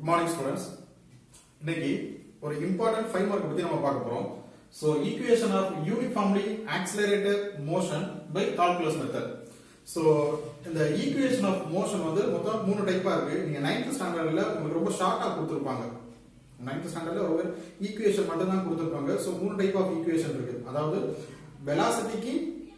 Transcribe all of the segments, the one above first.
Good morning students. இன்னைக்கு ஒரு important 5 mark பத்தி நம்ம பார்க்க போறோம். So equation of uniformly accelerated motion by calculus method. So இந்த equation of motion வந்து மொத்தம் 3 டைப்பா இருக்கு. நீங்க 9th ஸ்டாண்டர்ட்ல உங்களுக்கு ரொம்ப ஷார்ட்டா கொடுத்திருப்பாங்க. 9th ஸ்டாண்டர்ட்ல ஒரு ஈக்குவேஷன் மட்டும் தான் கொடுத்திருப்பாங்க. So 3 டைப் ஆஃப் ஈக்குவேஷன் இருக்கு. அதாவது velocityக்கு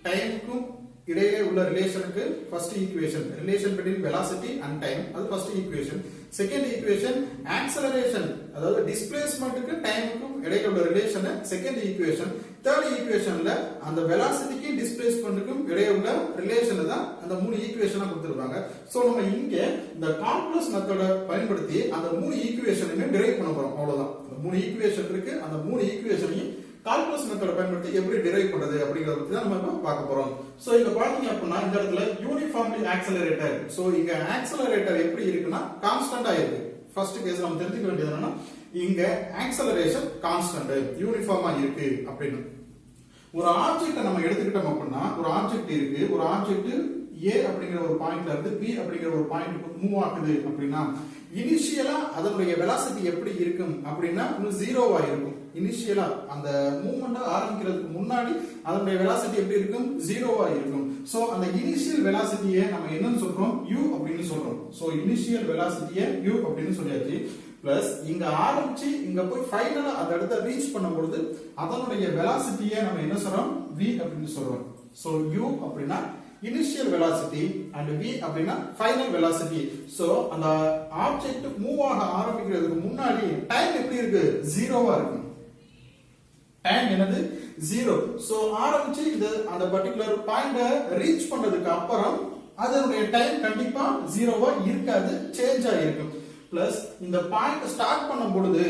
டைமுக்கும் இடையே உள்ள ரிலேஷனுக்கு first equation relation between velocity and time அது first equation second equation acceleration அதாவது டிஸ்பிளேஸ்மென்ட்க்கு டைமுக்கும் இடையே உள்ள ரிலேஷன் செகண்ட் ஈக்குவேஷன் தேர்ட் ஈக்குவேஷன்ல அந்த velocityக்கு டிஸ்பிளேஸ்மென்ட்க்கும் இடையே உள்ள ரிலேஷன் தான் அந்த மூணு ஈக்குவேஷனா கொடுத்திருக்காங்க சோ நம்ம இங்க இந்த கால்குலஸ் மெத்தட பயன்படுத்தி அந்த மூணு ஈக்குவேஷனையுமே டிரைவ் பண்ண போறோம் அவ்வளவுதான் அந்த மூணு ஈக்குவேஷன் இருக்கு அந்த மூணு ஈக்குவேஷனையும் கால்குலஸ் மெத்தட பயன்படுத்தி எப்படி டிரைவ் பண்றது அப்படிங்கறத பத்தி தான் நம்ம பார்க்க போறோம் சோ இங்க பாத்தீங்க அப்படினா இந்த இடத்துல யூனிஃபார்ம்லி ஆக்சலரேட்டர் சோ இங்க ஆக்சலரேட்டர் எப்படி இருக்குன்னா கான்ஸ்டன்ட்டா இருக்கு ஃபர்ஸ்ட் கேஸ் நம்ம தெரிஞ்சுக்க வேண்டியது என்னன்னா இங்க ஆக்சலரேஷன் கான்ஸ்டன்ட் யூனிஃபார்மா இருக்கு அப்படினு ஒரு ஆப்ஜெக்ட்ட நம்ம எடுத்துக்கிட்டோம் அப்படினா ஒரு ஆப்ஜெக்ட் இருக்கு ஒரு ஆப்ஜெக்ட் A அப்படிங்கிற ஒரு பாயிண்ட்ல இருந்து B அப்படிங்கிற ஒரு பாயிண்ட்க்கு மூவ் ஆகுது அப்படினா இனிஷியலா அதனுடைய velocity எப்படி இருக்கும் அப்படினா இன்னும் ஜீரோவா இருக்கும் இனிஷியலா அந்த மூவ்மென்ட் ஆரம்பிக்கிறதுக்கு முன்னாடி அதனுடைய velocity எப்படி இருக்கும் ஜீரோவா இருக்கும் சோ அந்த இனிஷியல் velocityயை நம்ம என்னன்னு சொல்றோம் u அப்படினு சொல்றோம் சோ இனிஷியல் velocityயை u அப்படினு சொல்லியாச்சு பிளஸ் இங்க ஆரம்பிச்சு இங்க போய் ஃபைனலா அந்த இடத்தை ரீச் பண்ணும்போது அதனுடைய velocityயை நம்ம என்ன சொல்றோம் v அப்படினு சொல்றோம் சோ u அப்படினா initial velocity and v அப்படினா final velocity so அந்த ஆப்ஜெக்ட் மூவ் ஆக ஆரம்பிக்கிறதுக்கு முன்னாடி டைம் எப்படி இருக்கு ஜீரோவா இருக்கு டைம் என்னது ஜீரோ சோ ஆரம்பிச்சு இது அந்த பர்టిక్యులர் பாயிண்ட ரீச் பண்ணதுக்கு அப்புறம் அதனுடைய டைம் கண்டிப்பா ஜீரோவா இருக்காது சேஞ்ச் ஆயிருக்கும் பிளஸ் இந்த பாயிண்ட் ஸ்டார்ட் பண்ணும் பொழுது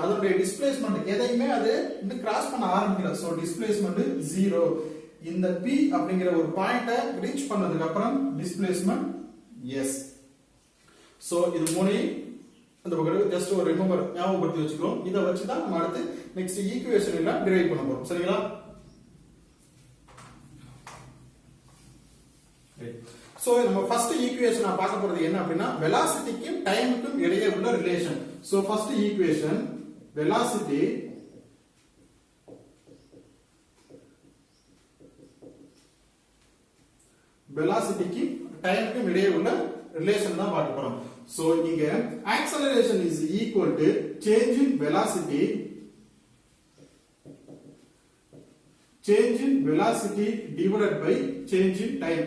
அதனுடைய டிஸ்பிளேஸ்மென்ட் எதையுமே அது இன்னும் கிராஸ் பண்ண ஆரம்பிக்கல சோ டிஸ்பிளேஸ்மென்ட் ஜீரோ இந்த P அப்படிங்கிற ஒரு பாயிண்ட ரீச் பண்ணதுக்கு அப்புறம் டிஸ்பிளேஸ்மென்ட் S சோ இது மூணு அந்த பக்கம் ஜஸ்ட் ஒரு ரிமெம்பர் ஞாபகப்படுத்தி வச்சுக்கிறோம் இத வச்சு தான் நம்ம அடுத்து நெக்ஸ்ட் ஈக்குவேஷன் எல்லாம் டிரைவ் பண்ண போறோம் சரிங்களா சோ நம்ம ஃபர்ஸ்ட் ஈக்குவேஷனை பார்க்க போறது என்ன அப்படினா velocityக்கும் டைமுக்கும் இடையே உள்ள ரிலேஷன் சோ ஃபர்ஸ்ட் ஈக்குவேஷன் velocityக்கு டைமுக்கும் இடையே உள்ள ரிலேஷன் தான் பார்க்க போறோம் சோ இங்க acceleration is equal to change in velocity divided by change in time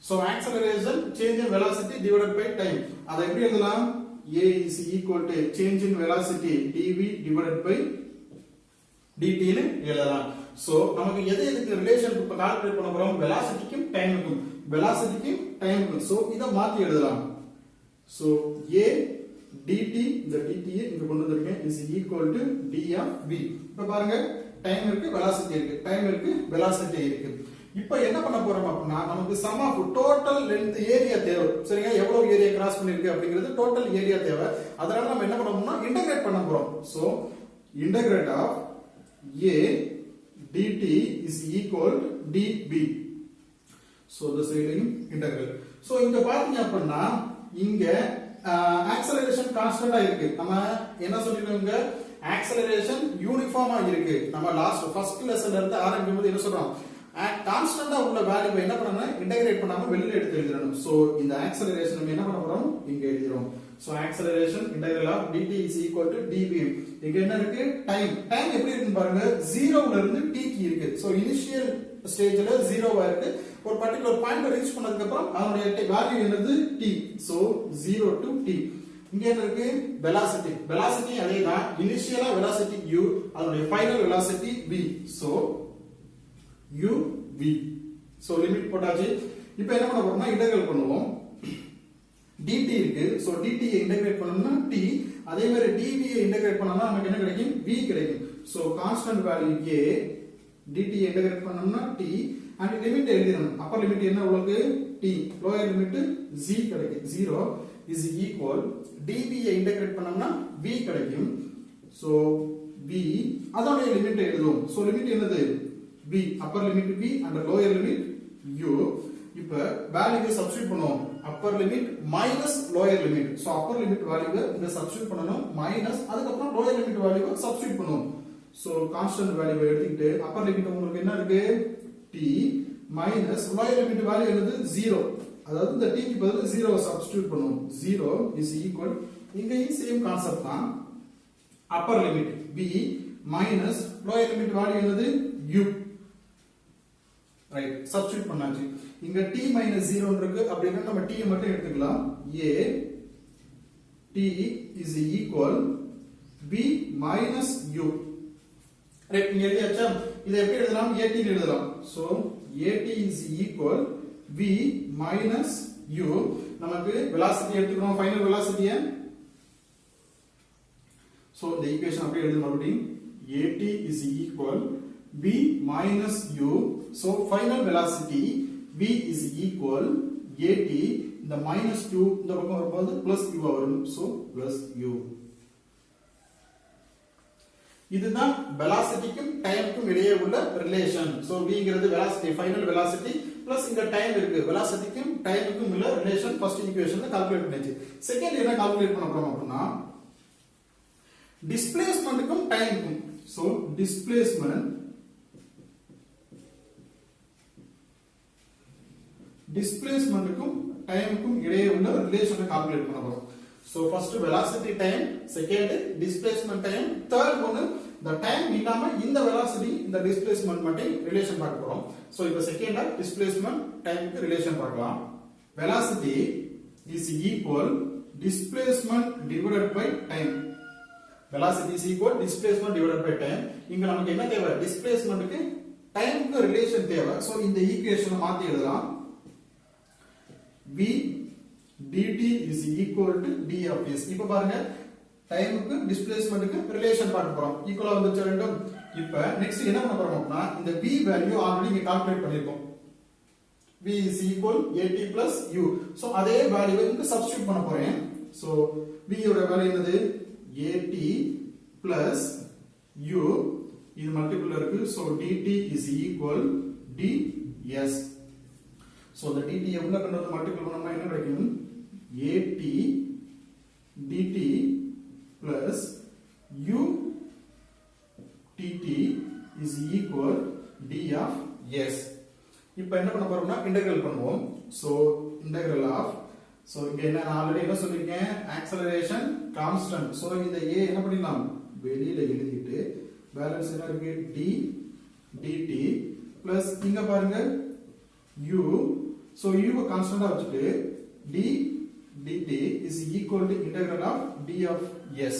so acceleration change in velocity divided by time அதை எப்படி எழுதலாம் a is equal to change in velocity dv divided by dt னு எழுதலாம் so நமக்கு எதுக்கு relation இப்ப calculate பண்ண போறோம் velocityக்கும் டைமுக்கும் சோ இத மாத்தி எழுதலாம் சோ a dt இந்த dt இங்க கொண்டு வந்திருக்கேன் is equal to d of v இப்ப பாருங்க டைம் இருக்கு velocity இருக்கு டைம் இருக்கு velocity இருக்கு இப்போ என்ன பண்ண போறோம் அப்படினா நமக்கு sum of total length area தேவை சரிங்க எவ்வளவு ஏரியா கிராஸ் பண்ணிருக்கு அப்படிங்கிறது டோட்டல் ஏரியா தேவை அதனால நம்ம என்ன பண்ணனும்னா இன்டகிரேட் பண்ண போறோம் so integrate of a dt is equal to db so the same integral so இங்க பாத்தீங்க அப்படினா இங்க ஆக்சலரேஷன் கான்ஸ்டன்ட்டா இருக்கு நம்ம என்ன சொல்லிருக்கோங்க ஆக்சலரேஷன் யூனிஃபார்மா இருக்கு நம்ம ஃபர்ஸ்ட் லெசன்ல இருந்து ஆரம்பிக்கும்போது என்ன சொல்றோம் கான்ஸ்டன்ட்டா உள்ள வேல்யூவை என்ன பண்ணனும் இன்டகிரேட் பண்ணாம வெளியில எடுத்து எழுதணும் சோ இந்த ஆக்சலரேஷன் நம்ம என்ன பண்ண போறோம் இங்க எழுதிரோம் so acceleration integral of dt is equal to dv இங்க என்ன இருக்கு டைம் எப்படி இருக்குன்னு பாருங்க 0 ல இருந்து t க்கு இருக்கு சோ இனிஷியல் ஸ்டேஜ்ல 0 வா இருக்கு ஒரு பர்టిక్యులர் பாயிண்ட் ரீச் பண்ணதுக்கு அப்புறம் அதனுடைய வேல்யூ என்னது t சோ 0 to t இங்க என்ன இருக்கு velocity அதேதான் இனிஷியலா velocity u அதனுடைய final velocity v so u v so limit போட்டாச்சு இப்போ என்ன பண்ண போறோம்னா இன்டகிரேட் பண்ணுவோம் dt இருக்கு சோ dt ஐ இன்டகிரேட் பண்ணனும்னா t அதே மாதிரி dv ஐ இன்டகிரேட் பண்ணா நமக்கு என்ன கிடைக்கும் v கிடைக்கும் so constant value a dt ஐ இன்டகிரேட் பண்ணனும்னா t and லிமிட் எழுதிரணும் அப்பர் லிமிட் என்ன உங்களுக்கு t லோயர் லிமிட் z கிடைக்கும் 0 is equal dv I integrate பண்ணோம்னா v கிடைக்கும் சோ v அதோட லிமிட் எழுதுவோம் சோ லிமிட் என்னது b upper limit b and lower limit u இப்ப வேல்யூவை சப்ஸ்டிட்யூட் பண்ணுவோம் upper limit minus lower limit so upper limit வேல்யூவை இங்க சப்ஸ்டிட்யூட் பண்ணனும் மைனஸ் அதுக்கு அப்புறம் லோயர் லிமிட் வேல்யூவை சப்ஸ்டிட்யூட் பண்ணுவோம் சோ கான்ஸ்டன்ட் வேல்யூவை எடுத்துக்கிட்டு அப்பர் லிமிட் உங்களுக்கு என்ன இருக்கு t minus lower limit value என்னது 0 அதாவது இந்த t க்கு பதிலா 0 சப்ஸ்டிட்யூட் பண்ணுவோம் 0 is equal இங்கேயும் சேம் கான்செப்ட் தான் upper limit b minus lower limit value என்னது u ரைட் சப்ஸ்டிட்யூட் பண்ணாச்சு இங்க t மைனஸ் 0 இருக்கு அப்படினா நம்ம t மட்டும் எடுத்துக்கலாம் a t is equal b minus u right இங்க எழுதியாச்சா இதை எப்படி எழுதலாம் at ன்னு எழுதலாம் so at is equal v minus u நமக்கு velocity எடுத்துக்கிறோம் ஃபைனல் velocity சோ இந்த ஈக்குவேஷன் அப்படியே எழுத மறுபடியும் at is equal v minus u so final velocity v is equal at இந்த minus u இந்த பக்கம் வரும்போது plus u வரும் so plus u இதுதான் velocityக்கும் டைம்க்கும் இடையே உள்ள ரிலேஷன் சோ v ங்கிறது velocity final velocity plus இங்க டைம் இருக்கு velocityக்கும் டைம்க்கும் உள்ள ரிலேஷன் ஃபர்ஸ்ட் ஈக்குவேஷன்ல கால்குலேட் பண்ணியாச்சு செகண்ட் என்ன கால்குலேட் பண்ண போறோம் அப்படினா டிஸ்பிளேஸ்மென்ட்க்கும் டைம்க்கும் சோ டிஸ்பிளேஸ்மென்ட்க்கும் டைம்க்கும் இடையே உள்ள ரிலேஷனை கால்குலேட் பண்ண போறோம் so first velocity time second displacement time third ஒன்னு the time இல்லாம இந்த velocity இந்த displacement மட்டும் ரிலேஷன் பார்க்க போறோம் சோ இப்போ செகண்டா displacement time க்கு ரிலேஷன் பார்க்கலாம் velocity is equal displacement divided by time velocity is equal displacement divided by time இங்க நமக்கு என்ன தேவை displacement க்கு time க்கு ரிலேஷன் தேவை சோ இந்த ஈக்குவேஷனை மாத்தி எழுதலாம் v dt is equal to d of s இப்போ பாருங்க டைமுக்கு டிஸ்பிளேஸ்மென்ட்க்கு ரிலேஷன் பார்க்க போறோம் ஈக்குவலா வந்துச்சு ரெண்டும் இப்போ நெக்ஸ்ட் என்ன பண்ண போறோம் அப்படினா இந்த v வேல்யூ ஆல்ரெடி இங்க கால்குலேட் பண்ணிருக்கோம் v is equal at plus u so அதே வேல்யூவை இங்க சப்ஸ்டிட்யூட் பண்ண போறேன் சோ v யோட வேல்யூ என்னது at plus u இது மல்டிபிள் இருக்கு so dt is equal ds so the dt எவ்வளவு கொண்டு வந்து மல்டிபிள் பண்ணோம்னா என்ன கிடைக்கும் at dt plus u dt is equal d of s இப்போ என்ன பண்ண போறோம்னா இன்டகிரல் பண்ணுவோம் சோ இன்டகிரல் ஆஃப் சோ இங்க என்ன நான் ஆல்ரெடி என்ன சொல்லிருக்கேன் ஆக்சலரேஷன் கான்ஸ்டன்ட் சோ இந்த a என்ன பண்ணிடலாம் வெளியில எழுதிட்டு பேலன்ஸ் என்ன இருக்கு d dt plus இங்க பாருங்க u so u வை கான்ஸ்டன்ட்டா வச்சிட்டு d dt is equal to integral of d of s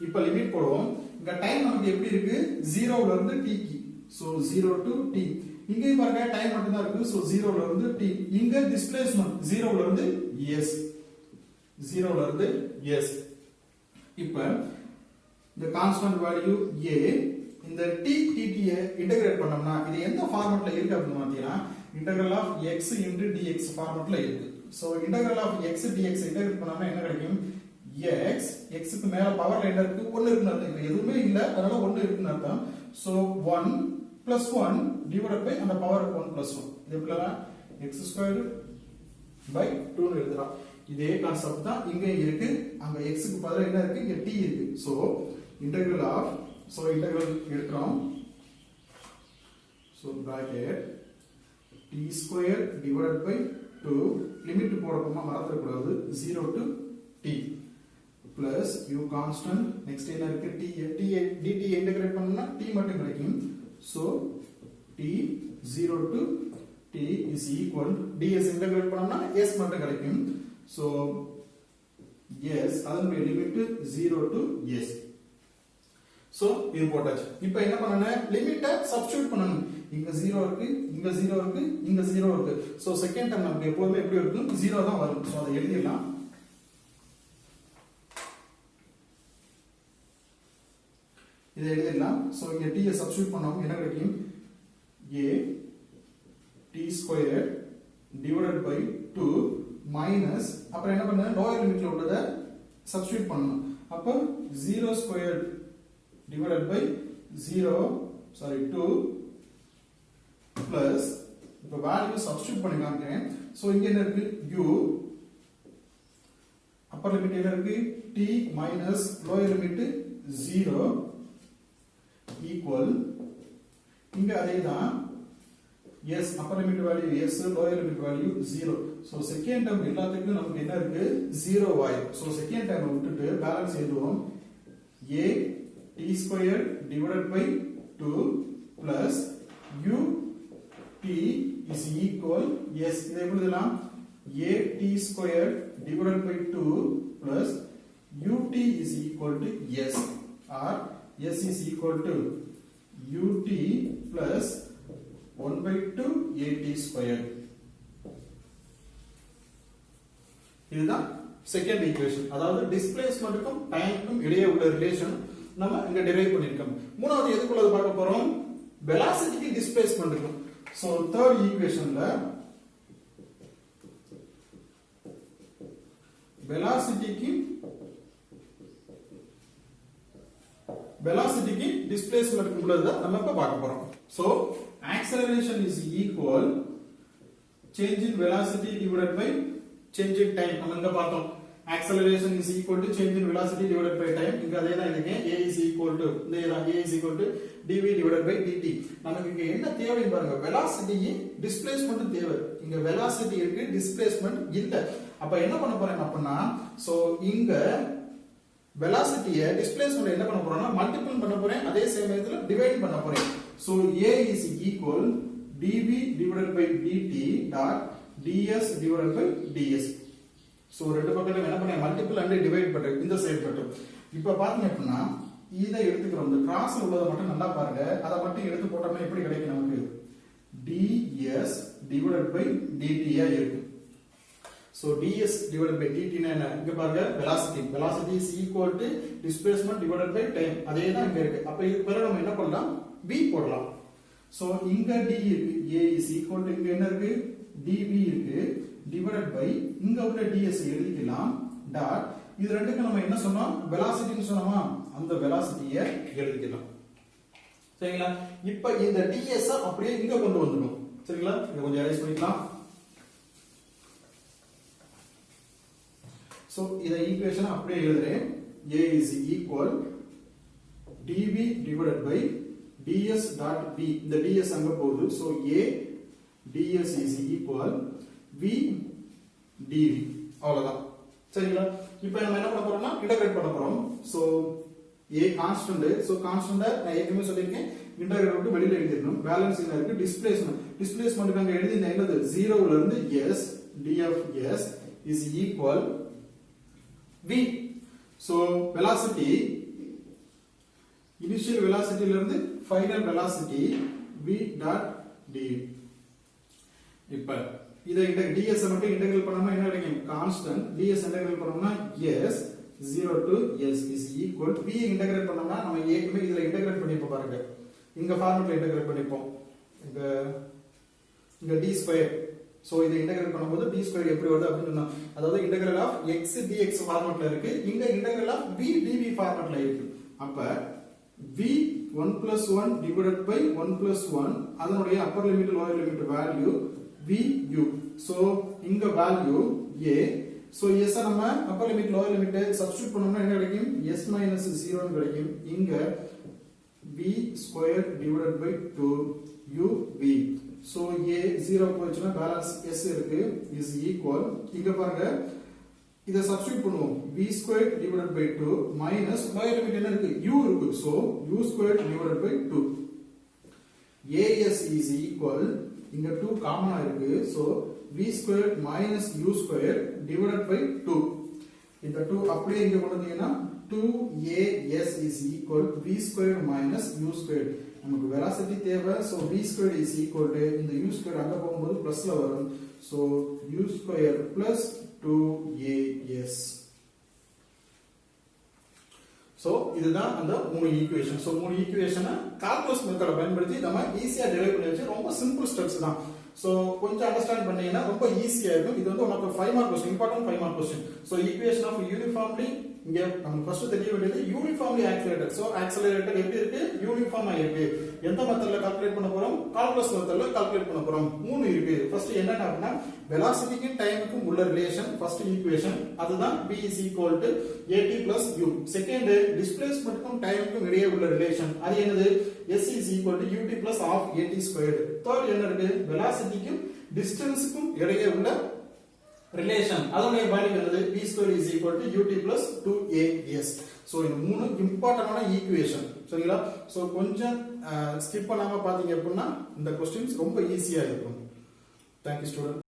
இப்போ லிமிட் போடுவோம் இங்க டைம் நமக்கு எப்படி இருக்கு 0 ல இருந்து t க்கு so 0 to t இங்க பாருங்க டைம் மட்டும் தான் இருக்கு so 0 ல இருந்து t இங்க டிஸ்பிளேஸ்மென்ட் 0 ல இருந்து s 0 ல இருந்து s இப்போ இந்த கான்ஸ்டன்ட் வேல்யூ a இந்த t dt ஐ இன்டகிரேட் பண்ணோம்னா இது எந்த ஃபார்மட்ல இருக்கு அப்படினு பாத்தீங்கன்னா integral of x into dx ஃபார்மட்ல இருக்கு so integral of x dx integrate பண்ணோம்னா என்ன கிடைக்கும் x x க்கு மேல பவர்ல என்ன இருக்கு 1 இருக்குன்னு அர்த்தம் இது எதுவுமே இல்ல அதனால 1 இருக்குன்னு அர்த்தம் சோ 1 plus 1 divided by அந்த பவர் 1 plus 1 இது எப்படிலாம் x squared by 2 னு எழுதலாம் இதே கான்செப்ட் தான் இங்க இருக்கு அங்க x க்கு பதிலா என்ன இருக்கு இங்க t இருக்கு so integral of so integral எடுக்கிறோம் so bracket t square divided by 2 limit போடணுமா மறந்துட கூடாது 0 to t plus u constant next என்ன இருக்கு t dt இன்டகிரேட் பண்ணனும்னா t மட்டும் கிடைக்கும் so t 0 to t is equal ds integrate பண்ணனும்னா s மட்டும் கிடைக்கும் so s அதனுடைய லிமிட் 0 to s so இது போட்டாச்சு இப்போ என்ன பண்ணனும் லிமிட்ட சப்ஸ்டிட்யூட் பண்ணனும் இங்க 0 இருக்கு இங்க 0 இருக்கு இங்க 0 இருக்கு சோ செகண்ட் டேர்ம் நமக்கு எப்பவுமே எப்படி இருக்கும் 0 தான் வரும் சோ அதை எழுதிடலாம் இதை எழுதிடலாம் சோ இங்க t ஐ சப்ஸ்டிட்யூட் பண்ணோம் என்ன கிடைக்கும் a t squared divided by 2 minus அப்புறம் என்ன பண்ணனும் லோயர் லிமிட்ல உள்ளத சப்ஸ்டிட்யூட் பண்ணனும் அப்ப 0 squared divided by 2 plus இப்போ வேல்யூ சப்ஸ்டிட்யூட் பண்ணி காமிக்கிறேன். சோ இங்க என்ன இருக்கு u அப்பர் லிமிட் என்ன இருக்கு t minus lower limit 0 equal இங்க அதேதான் s upper limit value s lower limit value 0. So second term எல்லாத்துக்கும் நமக்கு என்ன இருக்கு 0 ஆயிடும். சோ செகண்ட் டேர்ம் விட்டுட்டு பேலன்ஸ் எழுதுவோம் a t square divided by 2 plus u t is equal s இதை எப்படி எழுதலாம் a t square divided by 2 plus u t is equal to s or s is equal to u t plus 1 by 2 a t square. இதுதான் second equation. அதாவது டிஸ்பிளேஸ்மென்ட்க்கும் டைமுக்கும் இடையே உள்ள relation நம்ம இங்க டெரைவ் பண்ணிருக்கோம். மூணாவது எதுக்குள்ள பார்க்க போறோம் velocity displacement இருக்கும். சோ third equationல velocity displacement உள்ளத நம்ம இப்ப பார்க்க போறோம். So acceleration is equal change in velocity divided by change in time. நம்ம இங்க பார்த்தோம் acceleration is equal to change in velocity divided by time. இங்க அதே தான் இதுக்கு a is equal to dv divided by dt. நமக்கு இங்க என்ன தேவை பாருங்க velocity displacement தேவை. இங்க velocity இருக்கு displacement இல்ல. அப்ப என்ன பண்ண போறேன் அப்படினா சோ இங்க velocity displacement என்ன பண்ண போறேன்னா மல்டிபிள் பண்ண போறேன், அதே சமயத்துல டிவைட் பண்ண போறேன். So a is equal dv divided by dt dot ds divided by ds. So ரெண்டு பக்கத்துல என்ன பண்ணேன் மல்டிபிள் அண்ட் டிவைட் பண்றேன் இந்த சைடு மட்டும். இப்ப பாத்தீங்க அப்படினா இதை எடுத்துக்கிறோம். இந்த கிராஸ்ல உள்ளத மட்டும் நல்லா பாருங்க. அத மட்டும் எடுத்து போட்டோம்னா எப்படி கிடைக்கும் நமக்கு ds divided by dt ஆ இருக்கு. So ds divided by dt னா என்ன இங்க பாருங்க velocity is equal to displacement divided by time. அதே தான் இங்க இருக்கு. அப்ப இதுக்கு பிறகு நம்ம என்ன பண்ணலாம் v போடலாம். சோ இங்க d இருக்கு a is equal to இங்க என்ன இருக்கு dv இருக்கு divided by இங்க உள்ள ds எழுதிக்கலாம் டாட் இது ரெண்டுக்கு நம்ம என்ன சொன்னோம் velocity னு சொன்னோமா அந்த velocity-ய எழுதிக்கலாம். சரிங்களா? இப்போ இந்த ds அப்படியே இங்க கொண்டு வந்துடணும். சரிங்களா? இத கொஞ்சம் எரேஸ் பண்ணிக்கலாம். சோ இத ஈக்குவேஷன் அப்படியே எழுதுறேன். a is equal dv divided by ds dot v. இந்த ds அங்க போகுது. So a ds is equal v dv. அவ்வளவுதான். சரிங்களா? இப்போ நம்ம என்ன பண்ண போறோம்னா இன்டகிரேட் பண்ண போறோம். So a constant. So constant நான் ஏற்கனவே சொல்லிருக்கேன் இன்டகிரேட் விட்டு வெளியில எழுதிரணும். பேலன்ஸ் என்ன இருக்கு டிஸ்பிளேஸ்மென்ட் அங்க எழுதி இந்த என்னது 0 ல இருந்து s df s is equal v. So velocity initial velocity ல இருந்து final velocity v dot dv. இப்ப இத ds மட்டும் இன்டகிரேட் பண்ணோம்னா என்ன கிடைக்கும் கான்ஸ்டன்ட். ds இன்டகிரேட் பண்ணோம்னா s 0 to s is equal v integrate பண்ணோம்னா நம்ம ஏற்கனவே இதுல இன்டகிரேட் பண்ணிப்போம் பாருங்க. இங்க ஃபார்முலா இன்டகிரேட் பண்ணிப்போம். இங்க d ஸ்கொயர். சோ இத இன்டகிரேட் பண்ணும்போது d ஸ்கொயர் எப்படி வருது அப்படினா அதாவது இன்டகிரல் ஆஃப் x dx ஃபார்முலால இருக்கு. இங்க இன்டகிரல் ஆஃப் v dv ஃபார்முலால இருக்கு. அப்ப v 1 plus 1 divided by 1 plus 1 அதனுடைய upper limit lower limit value vu. so இங்க value a. so s நம்ம upper limit lower limit substitute பண்ணோம்னா என்ன கிடைக்கும் s minus 0 ன்னு கிடைக்கும். இங்க v square divided by 2 u v. so a 0 போச்சுனா பேலன்ஸ் s இருக்கு is equal இங்க பாருங்க இத சப்ஸ்டிட்யூட் பண்ணுவோம் v square divided by 2 minus lower limit என்ன இருக்கு u இருக்கு. so u square divided by 2 as is equal இங்க 2 காமனா இருக்கு. so v square minus u square divided by 2 இந்த 2 அப்படியே இங்க கொண்டு வந்தீங்கன்னா 2as is equal v square minus u square. நமக்கு velocity தேவை. so v square is equal to இந்த u square அங்க போகும்போது பிளஸ்ல வரும். so u square plus 2as. So இதுதான் அந்த மூணு ஈக்குவேஷன். சோ மூணு ஈக்குவேஷனை கால்குலஸ் மெத்தட பயன்படுத்தி நம்ம ஈஸியா டெரைவ் பண்ணி வச்சு ரொம்ப சிம்பிள் ஸ்டெப்ஸ் தான். சோ கொஞ்சம் அண்டர்ஸ்டாண்ட் பண்ணீங்கன்னா ரொம்ப ஈஸியா இருக்கும். இது வந்து one of 5 mark question, important 5 mark question. So equation of uniformly இங்க நமக்கு ஃபர்ஸ்ட் தெரிய வேண்டியது யூனிஃபார்ம்லி ஆக்சிலரேட்டட். சோ ஆக்சிலரேட்டட் எப்படி இருக்கு? யூனிஃபார்மா இருக்கு. எந்த மெத்தட்ல கால்குலேட் பண்ண போறோம்? கால்குலஸ் மெத்தட்ல கால்குலேட் பண்ண போறோம். மூணு இருக்கு. ஃபர்ஸ்ட் என்னன்னா அப்படின்னா வெலாசிட்டிக்கும் டைமுக்கும் உள்ள ரிலேஷன் ஃபர்ஸ்ட் ஈக்குவேஷன் அதுதான் v is equal to at plus u. Second டிஸ்பிளேஸ்மென்ட்க்கும் டைமுக்கும் இடையே உள்ள ரிலேஷன் அது என்னது? s is equal to ut plus half at squared. Third என்ன இருக்கு? வெலாசிட்டிக்கும் டிஸ்டன்ஸ்க்கும் இடையே உள்ள ரிலேஷன் அதனுடைய வேல்யூ என்னது? v square is equal to ut plus 2as. So இந்த மூணு இம்பார்ட்டன்டான ஈக்குவேஷன் சரிங்களா? சோ கொஞ்சம் ஸ்கிப் பண்ணாம பாத்தீங்க அப்படின்னா இந்த क्वेश्चंस ரொம்ப ஈஸியா இருக்கும். Thank you student.